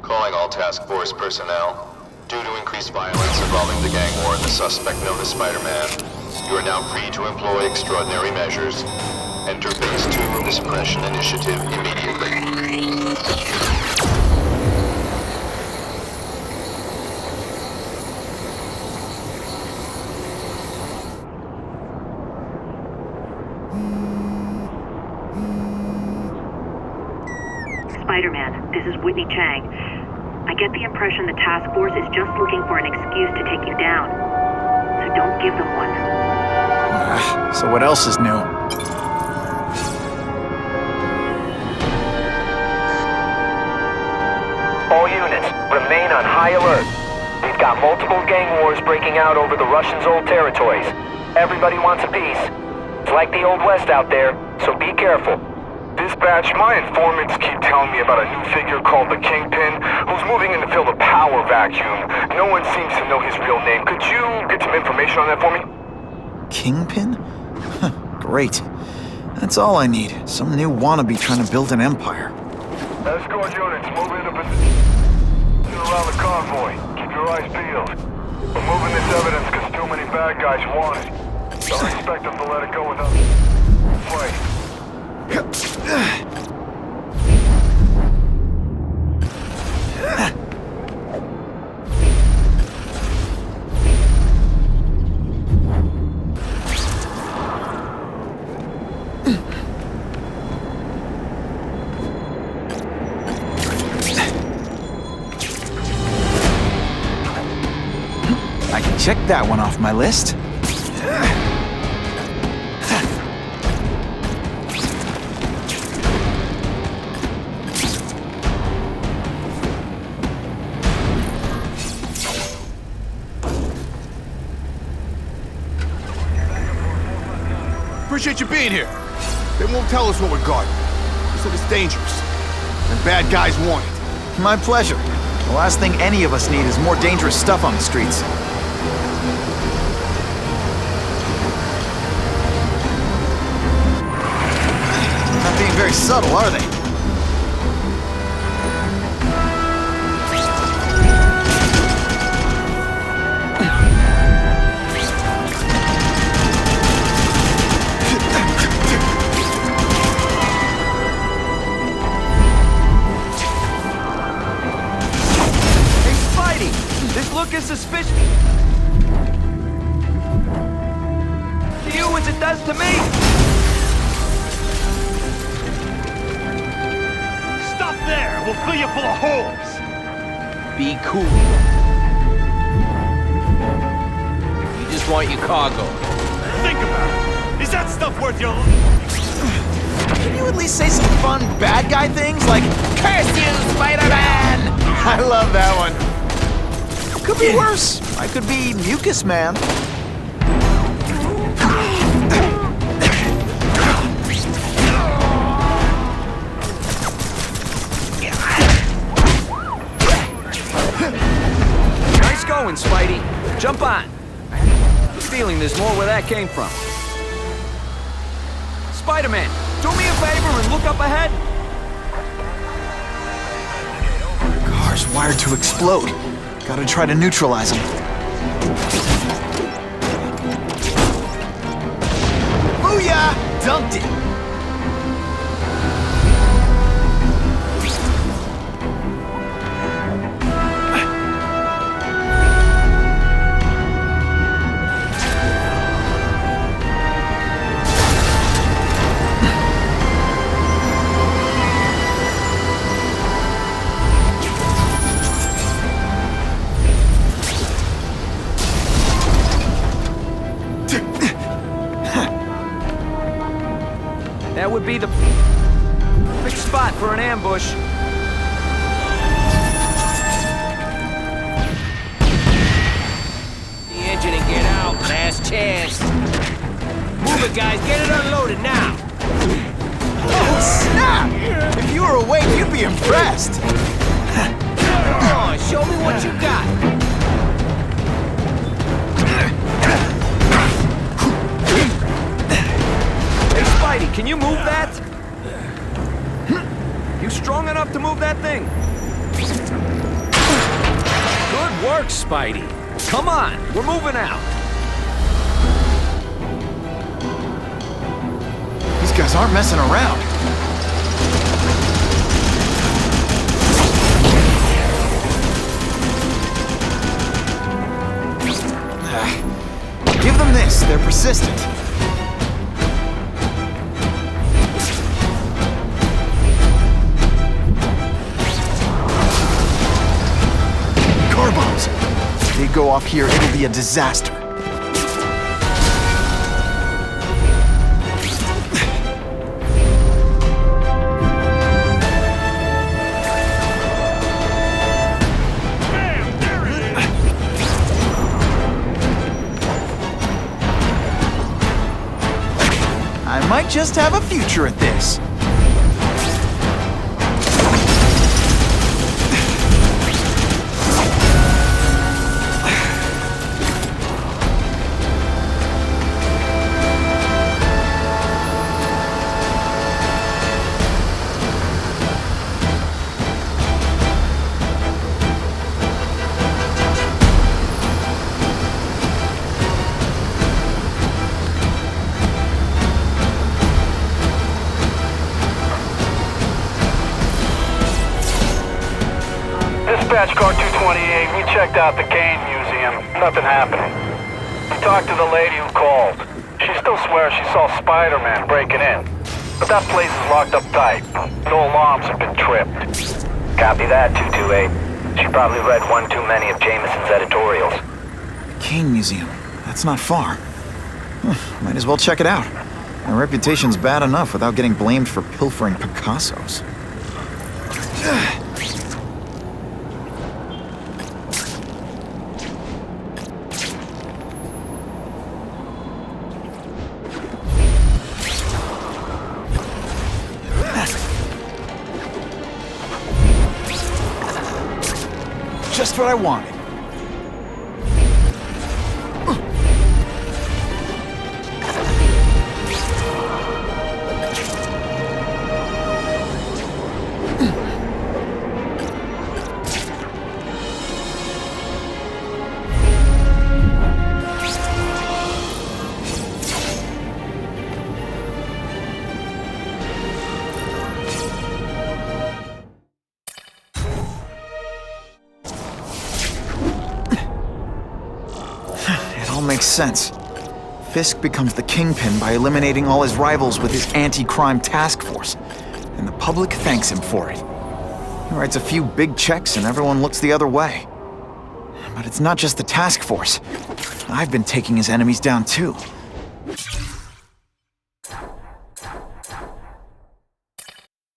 Calling all task force personnel. Due to increased violence involving the gang war and the suspect known as Spider-Man, you are now free to employ extraordinary measures. Enter Phase 2 of the Suppression Initiative immediately. Spider-Man, this is Whitney Chang. I get the impression the task force is just looking for an excuse to take you down. So don't give them one. So what else is new? All units, remain on high alert. We've got multiple gang wars breaking out over the Russians' old territories. Everybody wants a piece. It's like the Old West out there, so be careful. Dispatch, my informants keep telling me about a new figure called the Kingpin, who's moving in to fill the power vacuum. No one seems to know his real name. Could you get some information on that for me? Kingpin? Great. That's all I need. Some new wannabe trying to build an empire. Escort units, move into position around the convoy. Keep your eyes peeled. We're moving this evidence because too many bad guys want it. Don't expect them to let it go without fight. I can check that one off my list. Appreciate you being here. They won't tell us what we're guarding. They said it's dangerous. And bad guys want it. My pleasure. The last thing any of us need is more dangerous stuff on the streets. Not being very subtle, are they? Is suspicious to you as it does to me. Stop there! We'll fill you full of holes! Be cool. You just want your cargo. Think about it. Is that stuff worth your... Can you at least say some fun bad guy things like, "Curse you, Spider-Man"? I love that one. Could be worse. I could be Mucus Man. Nice going, Spidey. Jump on. I have a feeling there's more where that came from. Spider-Man, do me a favor and look up ahead. Car's wired to explode. Gotta try to neutralize him. Booyah! Dunked it! That would be the perfect spot for an ambush. The engine and get out. Last chance. Move it, guys. Get it unloaded now. Oh, snap! If you were awake, you'd be impressed. Come on, show me what you got. Hey, Spidey, can you move that? You strong enough to move that thing? work, Spidey. Come on, we're moving out. These guys aren't messing around. Give them this, they're persistent. Car bombs. If they go off here, it'll be a disaster. I might just have a future at this. Dispatch car 228, we checked out the Kane Museum. Nothing happening. We talked to the lady who called. She still swears she saw Spider-Man breaking in. But that place is locked up tight. No alarms have been tripped. Copy that, 228. She probably read one too many of Jameson's editorials. Kane Museum. That's not far. Might as well check it out. My reputation's bad enough without getting blamed for pilfering Picassos. Just what I wanted. Makes sense. Fisk becomes the kingpin by eliminating all his rivals with his anti-crime task force, and the public thanks him for it. He writes a few big checks and everyone looks the other way. But it's not just the task force. I've been taking his enemies down too.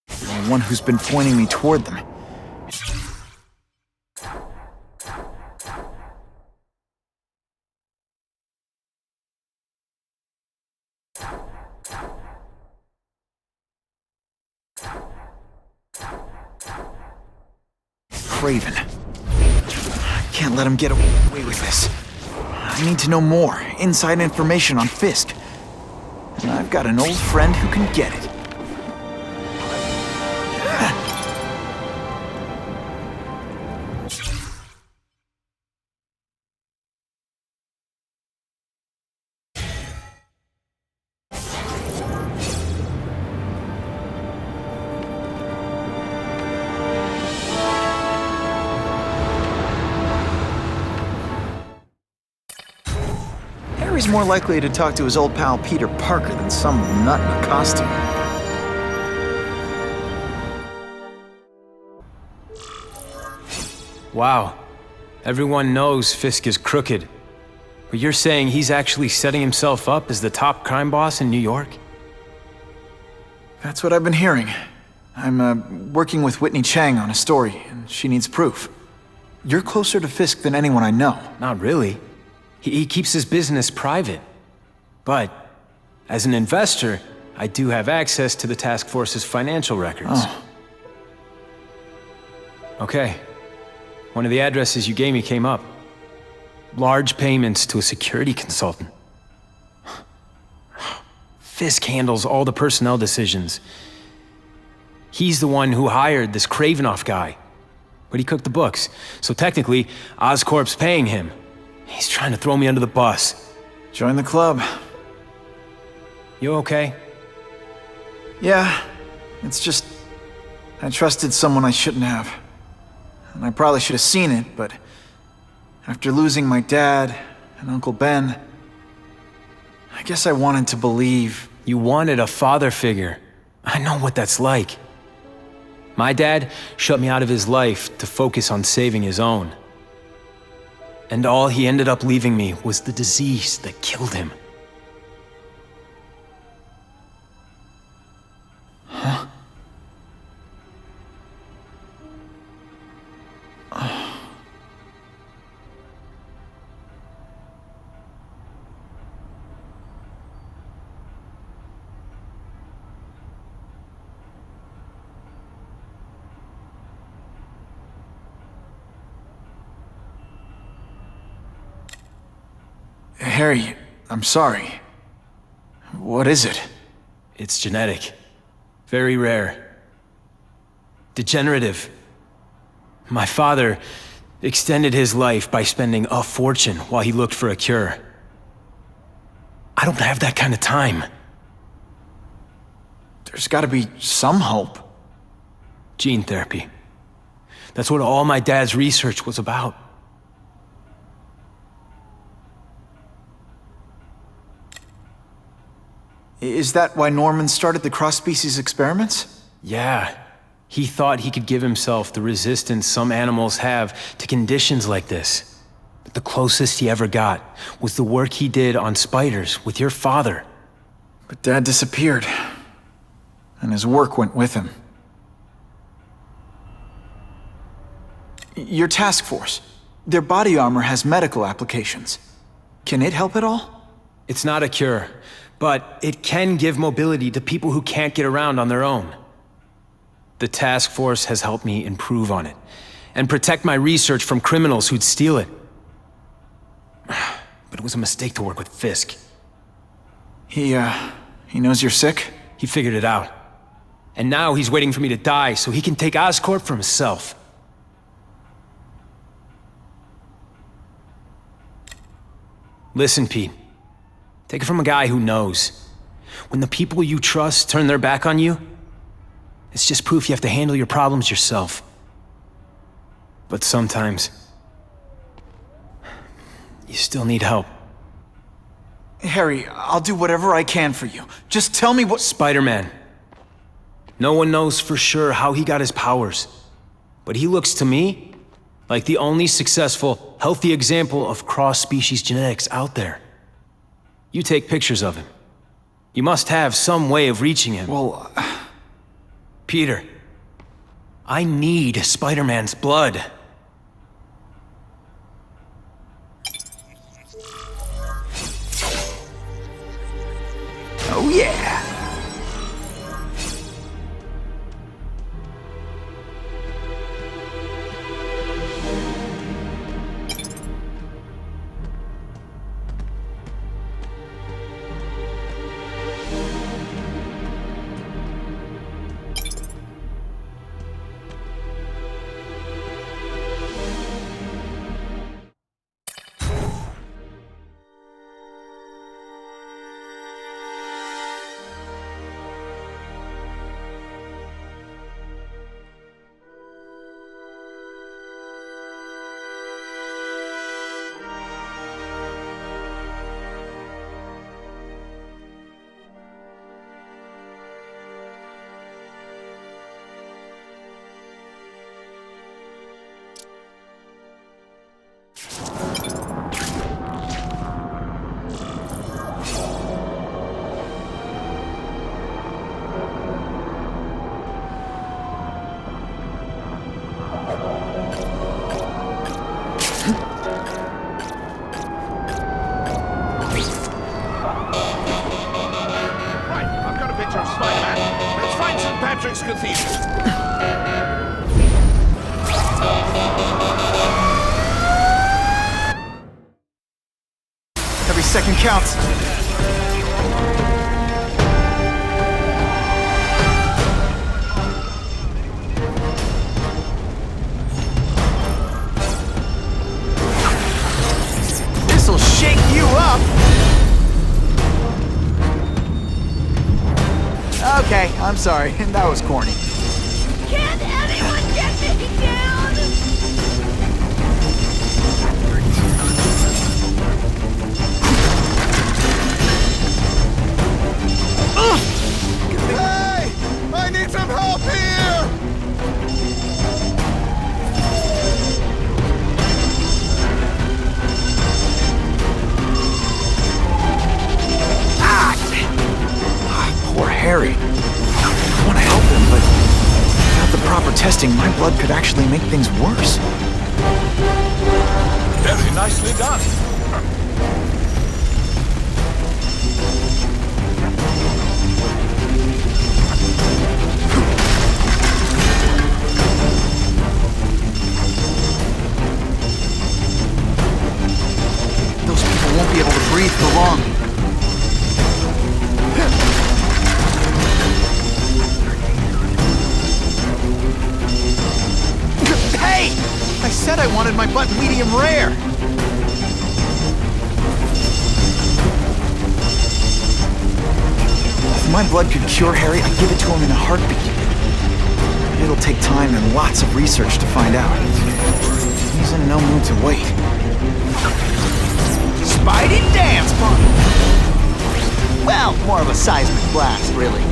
The one who's been pointing me toward them. Kraven. I can't let him get away with this. I need to know more, inside information on Fisk. And I've got an old friend who can get it. Harry's more likely to talk to his old pal Peter Parker than some nut in a costume. Wow. Everyone knows Fisk is crooked. But you're saying he's actually setting himself up as the top crime boss in New York? That's what I've been hearing. I'm working with Whitney Chang on a story, and she needs proof. You're closer to Fisk than anyone I know. Not really. He keeps his business private. But, as an investor, I do have access to the task force's financial records. Oh. Okay. One of the addresses you gave me came up. Large payments to a security consultant. Fisk handles all the personnel decisions. He's the one who hired this Kravinoff guy. but he cooked the books. So technically, Oscorp's paying him. He's trying to throw me under the bus. Join the club. You okay? Yeah, it's just... I trusted someone I shouldn't have. And I probably should have seen it, but... after losing my dad and Uncle Ben... I guess I wanted to believe. You wanted a father figure. I know what that's like. My dad shut me out of his life to focus on saving his own. And all he ended up leaving me was the disease that killed him. Huh? Harry, I'm sorry. What is it? It's genetic. Very rare. Degenerative. My father extended his life by spending a fortune while he looked for a cure. I don't have that kind of time. There's gotta be some hope. Gene therapy. That's what all my dad's research was about. Is that why Norman started the cross-species experiments? Yeah. He thought he could give himself the resistance some animals have to conditions like this. But the closest he ever got was the work he did on spiders with your father. But Dad disappeared. And his work went with him. Your task force. Their body armor has medical applications. Can it help at all? It's not a cure, but it can give mobility to people who can't get around on their own. The task force has helped me improve on it, and protect my research from criminals who'd steal it. But it was a mistake to work with Fisk. He knows you're sick? He figured it out. And now he's waiting for me to die so he can take Oscorp for himself. Listen, Pete. Take it from a guy who knows. When the people you trust turn their back on you, it's just proof you have to handle your problems yourself. But sometimes, you still need help. Harry, I'll do whatever I can for you. Just tell me what— Spider-Man. No one knows for sure how he got his powers. But he looks to me like the only successful, healthy example of cross-species genetics out there. You take pictures of him. You must have some way of reaching him. Well, Peter, I need Spider-Man's blood. oh yeah! Patrick's Cathedral. Every second counts. I'm sorry, that was corny. Can't anyone get me down? Hey! I need some help here! Poor Harry. I want to help him, but without the proper testing, my blood could actually make things worse. Very nicely done. Those people won't be able to breathe for long. Hey! I said I wanted my butt medium rare. If my blood could cure Harry, I'd give it to him in a heartbeat. But it'll take time and lots of research to find out. He's in no mood to wait. Spidey dance pump! Well, more of a seismic blast, really.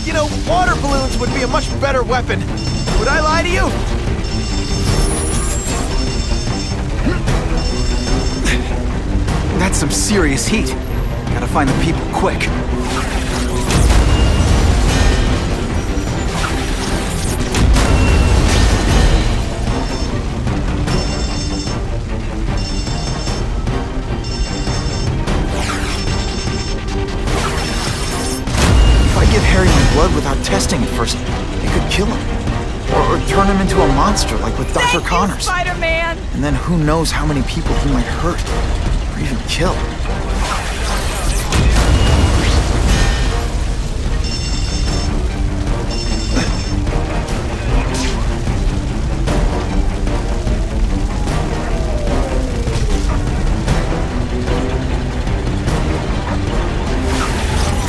You know, water balloons would be a much better weapon. Would I lie to you? That's some serious heat. Gotta find the people quick. If I give Harry my blood without testing it first, it could kill him. Or turn him into a monster like with Dr. Connors. Spider-Man! And then who knows how many people he might hurt, or even kill.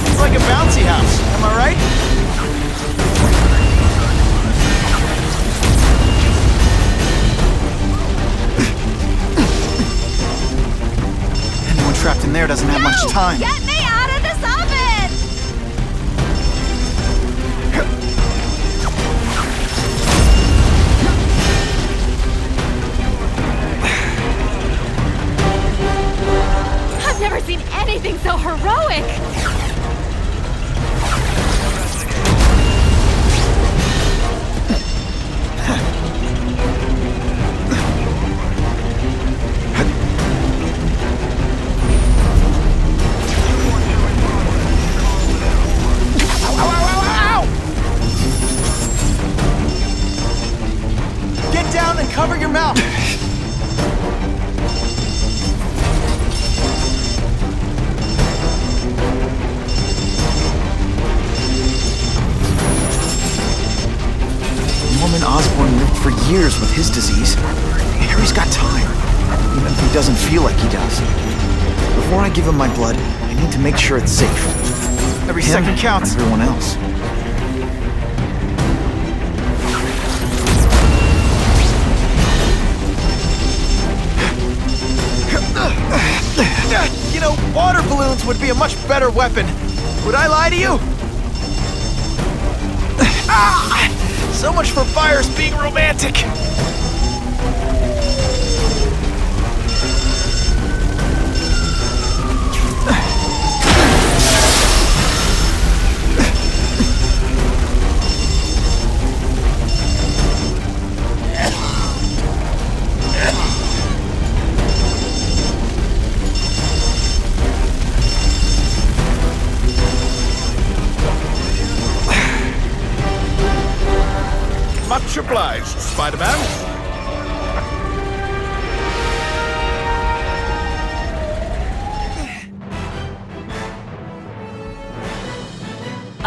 It's like a bouncy house, am I right? Anyone trapped in there doesn't have much time. Get me out of this oven! I've never seen anything so heroic! Get down and cover your mouth! Norman Osborn lived for years with his disease. Harry's got time, even if he doesn't feel like he does. Before I give him my blood, I need to make sure it's safe. Every second counts. And everyone else. You know, water balloons would be a much better weapon. Would I lie to you? Ah! So much for fires being romantic. Much obliged, Spider-Man.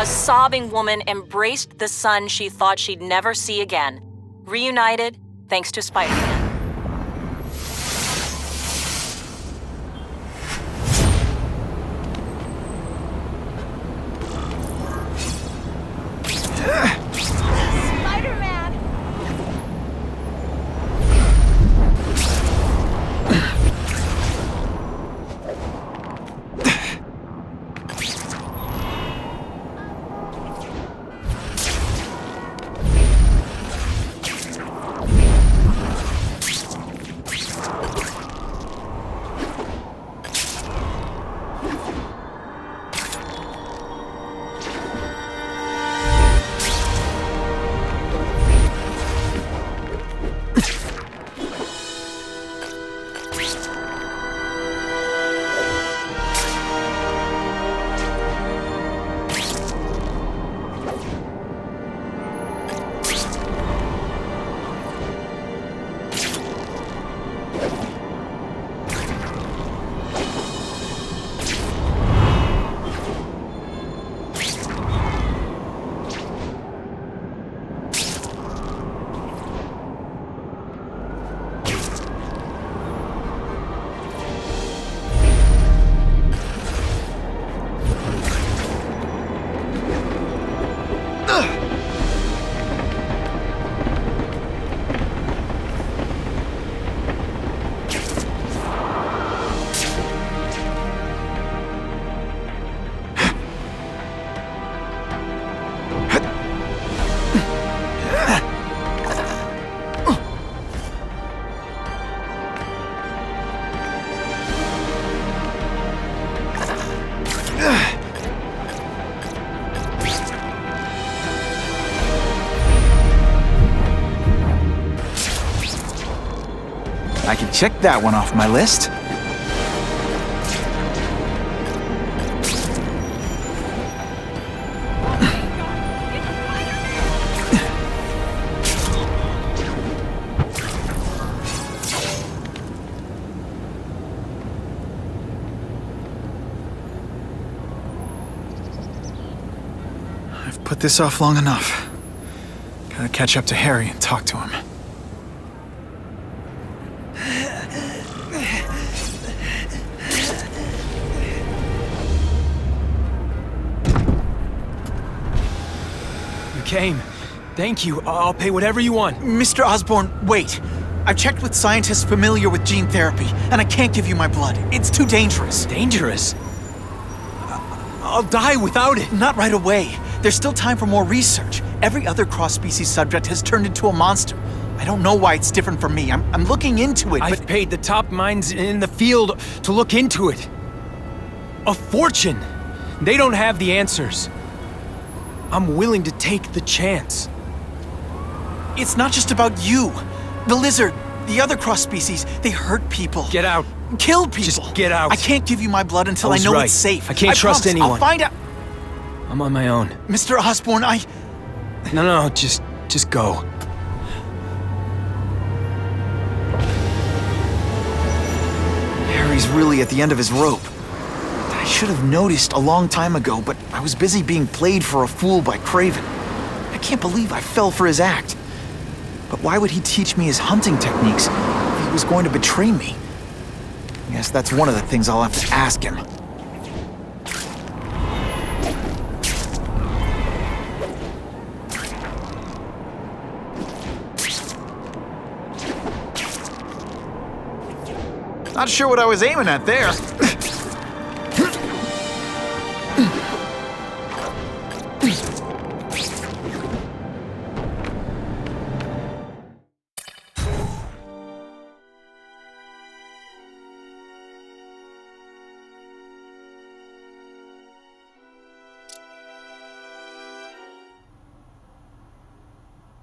A sobbing woman embraced the son she thought she'd never see again. Reunited thanks to Spider-Man. Spider-Man! I can check that one off my list. I've put this off long enough. Gotta catch up to Harry and talk to him. Came. Thank you. I'll pay whatever you want. Mr. Osborn, wait. I've checked with scientists familiar with gene therapy, and I can't give you my blood. It's too dangerous. Dangerous? I'll die without it. Not right away. There's still time for more research. Every other cross-species subject has turned into a monster. I don't know why it's different from me. I'm looking into it, I've paid the top minds in the field to look into it. A fortune. They don't have the answers. I'm willing to take the chance. It's not just about you. The lizard, the other cross-species, they hurt people. Get out. Kill people. Just get out. I can't give you my blood until I know right. it's safe. I can't trust promise. anyone. I'll find out. I'm on my own. Mr. Osborn, No, just go. Harry's really at the end of his rope. I should have noticed a long time ago, but I was busy being played for a fool by Kraven. I can't believe I fell for his act. But why would he teach me his hunting techniques if he was going to betray me? I guess that's one of the things I'll have to ask him. Not sure what I was aiming at there.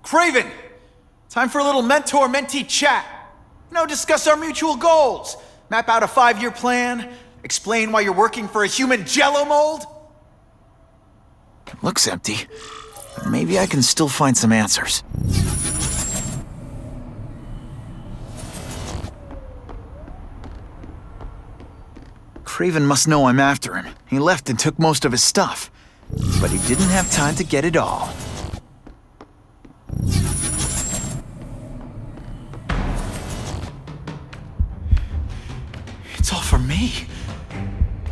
Kraven! Time for a little mentor-mentee chat. Discuss our mutual goals. Map out a 5-year plan. Explain why you're working for a human jello mold. It looks empty. But maybe I can still find some answers. Kraven must know I'm after him. He left and took most of his stuff. But he didn't have time to get it all. It's all for me.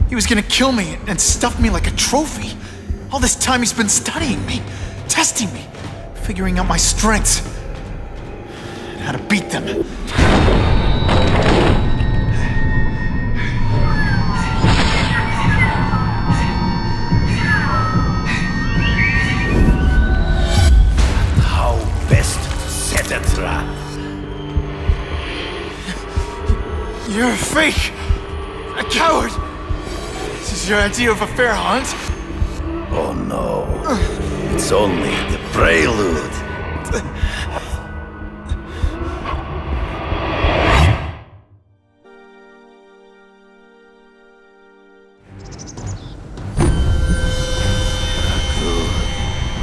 He was gonna kill me and stuff me like a trophy. All this time he's been studying me, testing me, figuring out my strengths, and how to beat them. How best to set a trap? You're a fake! A coward! This is your idea of a fair hunt? Oh no. It's only the prelude.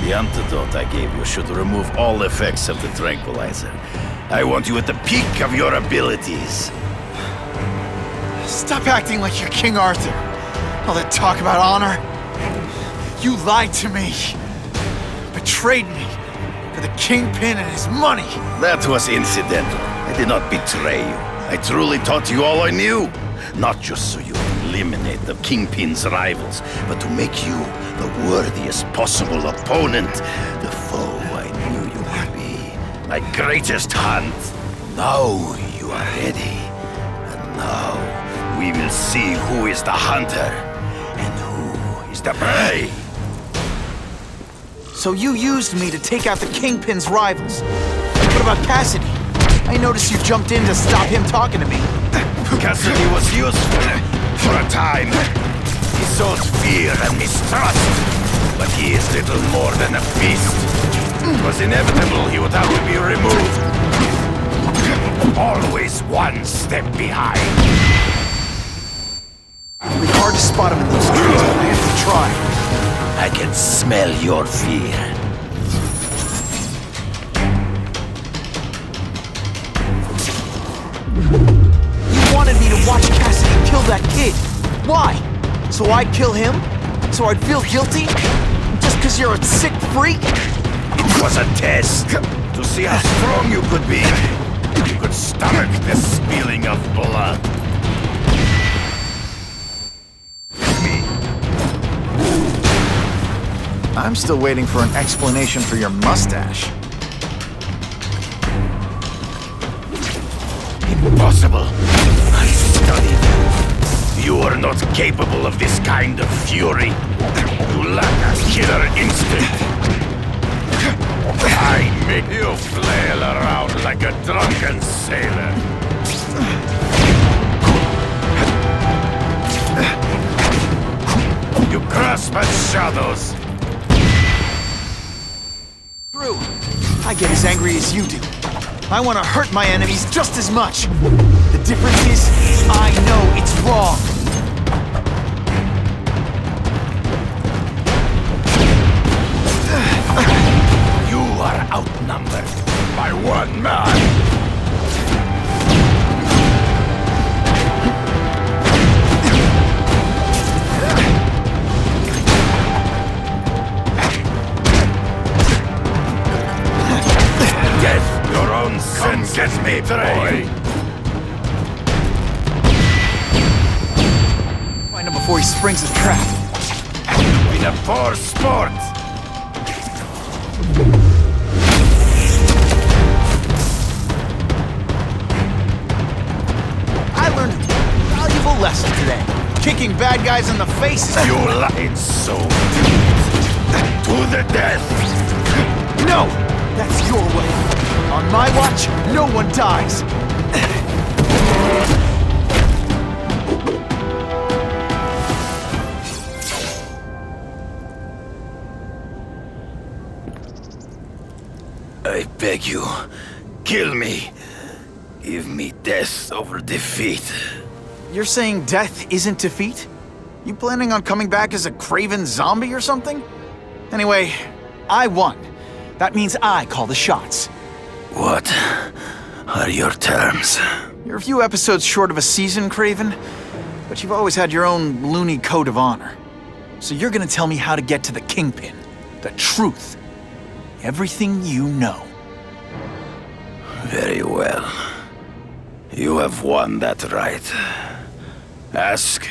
The antidote I gave you should remove all effects of the tranquilizer. I want you at the peak of your abilities. Stop acting like you're King Arthur. All that talk about honor. You lied to me. Betrayed me. For the Kingpin and his money. That was incidental. I did not betray you. I truly taught you all I knew. Not just so you would eliminate the Kingpin's rivals, but to make you the worthiest possible opponent. The foe I knew you would be. My greatest hunt. Now you are ready. And now we will see who is the hunter and who is the prey. So you used me to take out the Kingpin's rivals. What about Cassidy? I noticed you jumped in to stop him talking to me. Cassidy was useful for a time. He sowed fear and mistrust, but he is little more than a beast. It was inevitable he would have to be removed. Always one step behind. It'll be hard to spot him in those trees, but I have to try. I can smell your fear. You wanted me to watch Cassidy kill that kid. Why? So I'd kill him? So I'd feel guilty? Just because you're a sick freak? It was a test to see how strong you could be. You could stomach the spilling of blood. I'm still waiting for an explanation for your mustache. Impossible. I studied. You are not capable of this kind of fury. You lack a killer instinct. I make you flail around like a drunken sailor. You grasp at shadows. True. I get as angry as you do. I want to hurt my enemies just as much. The difference is, I know it's wrong. You are outnumbered by one man. Death, your own sin, get me, boy. Find him before he springs a trap. In a poor sport. I learned a valuable lesson today. Kicking bad guys in the face is... You lied so deep. To the death. No! That's your way. On my watch, no one dies. I beg you, kill me. Give me death over defeat. You're saying death isn't defeat? You planning on coming back as a Kraven zombie or something? Anyway, I won. That means I call the shots. What are your terms? You're a few episodes short of a season, Kraven, but you've always had your own loony code of honor. So you're gonna tell me how to get to the Kingpin. The truth. Everything you know. Very well. You have won that right. Ask,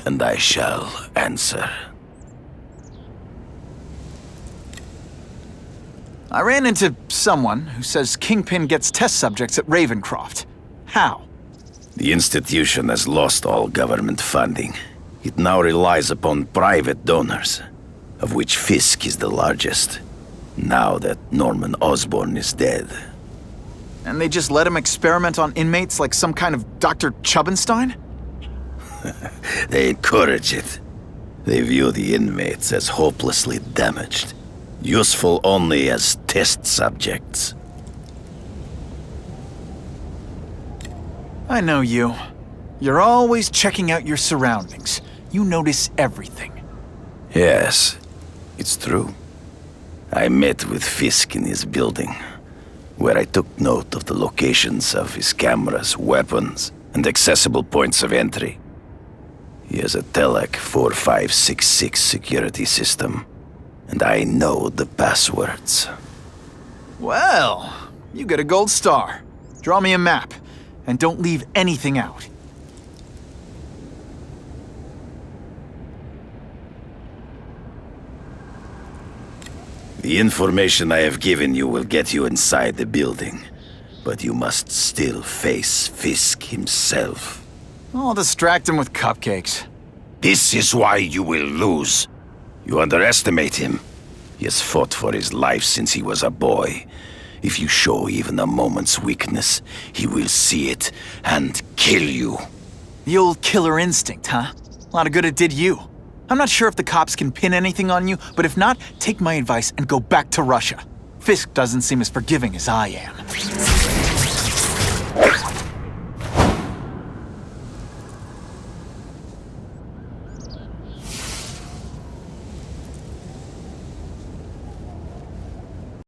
and I shall answer. I ran into someone who says Kingpin gets test subjects at Ravencroft. How? The institution has lost all government funding. It now relies upon private donors, of which Fisk is the largest, now that Norman Osborn is dead. And they just let him experiment on inmates like some kind of Dr. Chubbenstein? They encourage it. They view the inmates as hopelessly damaged, useful only as test subjects. I know you. You're always checking out your surroundings. You notice everything. Yes, it's true. I met with Fisk in his building, where I took note of the locations of his cameras, weapons, and accessible points of entry. He has a Telec 4566 security system, and I know the passwords. Well, you get a gold star. Draw me a map, and don't leave anything out. The information I have given you will get you inside the building, but you must still face Fisk himself. I'll distract him with cupcakes. This is why you will lose. You underestimate him. He has fought for his life since he was a boy. If you show even a moment's weakness, he will see it and kill you. The old killer instinct, huh? A lot of good it did you. I'm not sure if the cops can pin anything on you, but if not, take my advice and go back to Russia. Fisk doesn't seem as forgiving as I am.